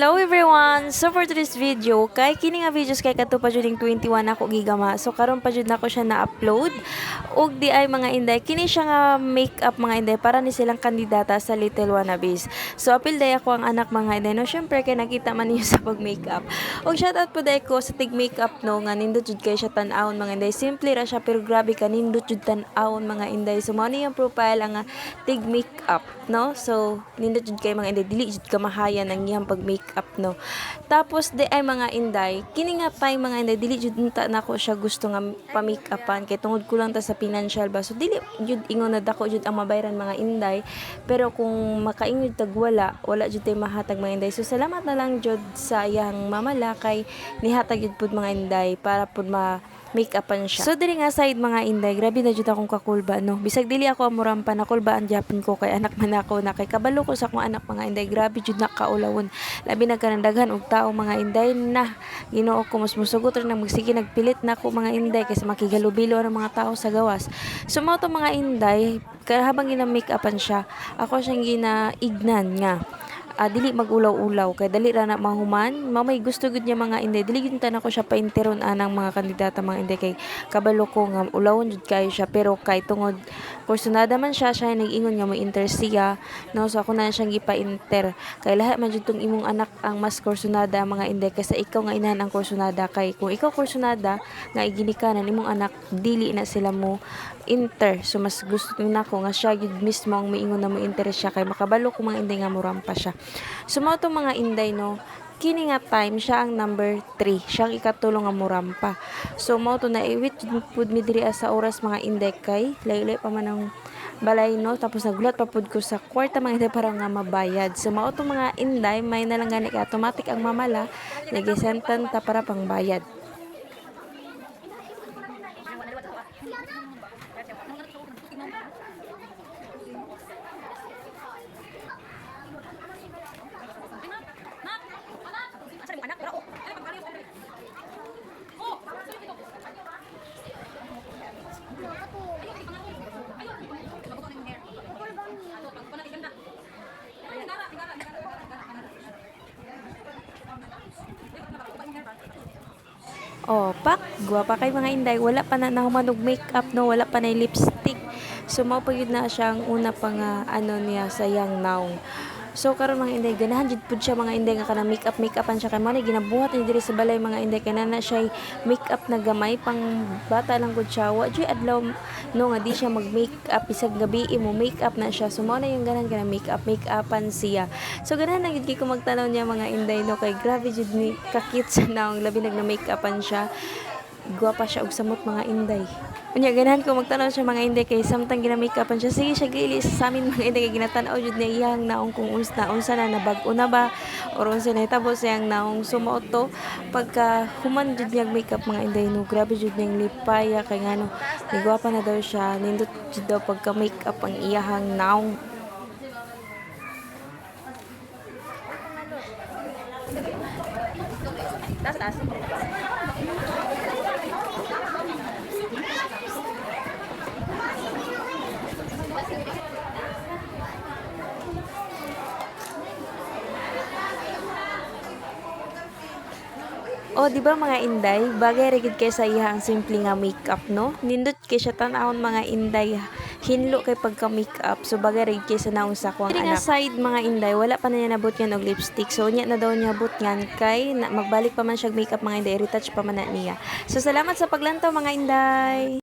Hello everyone! So for today's video, kay kini nga videos kay kadto pa jud 21 ako gigama. So karon pa jud nako siya na-upload. Ug di ay mga inday kini siya nga makeup mga inday para ni silang kandidata sa Little Wannabes. So apil day ako ang anak mga inday no. Syempre kay nakita man niyo sa pag-makeup. Ug shout out po day ko sa tig makeup no nga nindot jud kay siya tan-awon mga inday. Simple ra siya pero grabe ka nindot jud tan-awon mga inday. So mao ni yung profile ang tig makeup no. So nindot jud kay mga inday dili jud kamahayan ang iyang pag-makeup no. Tapos di ay mga inday, kini nga time mga inday dili jud ta nako siya gusto nga pa-makeupan kay tungod ko lang ta sa financial ba. So dili jud ingon na dako jud ang mabayran mga inday. Pero kung makaingid tag wala jud tay mahatag mga inday. So salamat na lang jud sa iyang mamala kay nihatag jud pud mga inday para pud make-upan siya. So diri nga side mga inday, grabe na jud akong kakulba no. Bisag dili ako amurampa na kulbaan gyapon ko kay anak man ako na kay kabalo ko sa akong anak mga inday, grabe jud na kaulawon. Labi na kanang og tao mga inday na Ginoo ko mas musugot ra nang magsige nagpilit na ko mga inday kaysa makigalubilo ang mga tao sa gawas. So mao to mga inday, habang gina-make-upan siya, ako siyang ginaignan nga dili magulaw-ulaw kay dali ra na mahuman mamay gusto gud niya mga inday dili gyud tanan ko siya painteron anang mga kandidata mga inday kay kabalo ko nga ulawon jud kayo siya pero kay tungod kursunada man siya nag-ingon nga mo inter siya no. So ako na siyang gipa-inter kay lahat man jud tong imong anak ang mas kursunada mga inday kaysa ikaw nga inahan ang kursunada kay kung ikaw kursunada nga iginikanan imong anak dili na sila mo inter. So mas gusto nako nga siya gyud mismo ang miingon na mo inter siya kay makabalo ko mga inday nga morampa siya. So mao to mga inday no, kini nga time siya ang number 3 siya ang ikatulong nga morampa. So mao to na iwit pud mi diri sa oras mga inday kay laylay pa man ang balay no. Tapos nagulat pa pud ko sa kwarta mga inday para nga mabayad. So mao to mga inday may nalang gani ka automatic ang mamala nagisentan ta para pang bayad. Oh, pak, guwapa kay mga inday, wala pa na nahuman og makeup no, wala pa na lipstick. So mao pa gyud na siya ang una pa nga ano niya sa young now. So karon mga inday ganahan jud pud siya mga inday nga kanang makeupan siya kay mo ni ginabuhat ni diri sa balay mga inday kay na siya makeup na gamay pang bata lang gud siya. Wa jud adlaw no nga di siya mag-makeup bisag gabi mo makeup na siya. So mao na yung ganahan kanang makeupan siya. So ganahan na gid ko magtanaw niya mga inday no kay grabe jud ni kakit sa naong labi nag na makeupan siya. Guwapa siya og samot mga inday. Unya ganahan ko magtanaw siya mga inday kay samtang gina-makeupan siya sige siya gili sa amin mga inday kay ginatan-aw jud niya iyang naong kung unsa na nabag-o na ba or unsa na hitabo siyang naong sumuot to pagka human jud niya makeup mga inday no. Grabe jud niyang lipaya kay ngano ni guwapa na daw siya nindot jud daw pagka makeup ang iyahang naong. Tas. Oh, di ba mga inday? Bagay ra gid kay sa iya ang simple nga makeup no. Nindot kay siya tan-awon mga inday. Hinlo kay pagka makeup. So bagay ra gid kay sa naong sa kuang anak. Nga side mga inday, wala pa na niya nabot yan og lipstick. So nya na daw niya bot ngan kay magbalik pa man siya makeup mga inday, retouch pa man na niya. So salamat sa paglantaw mga inday.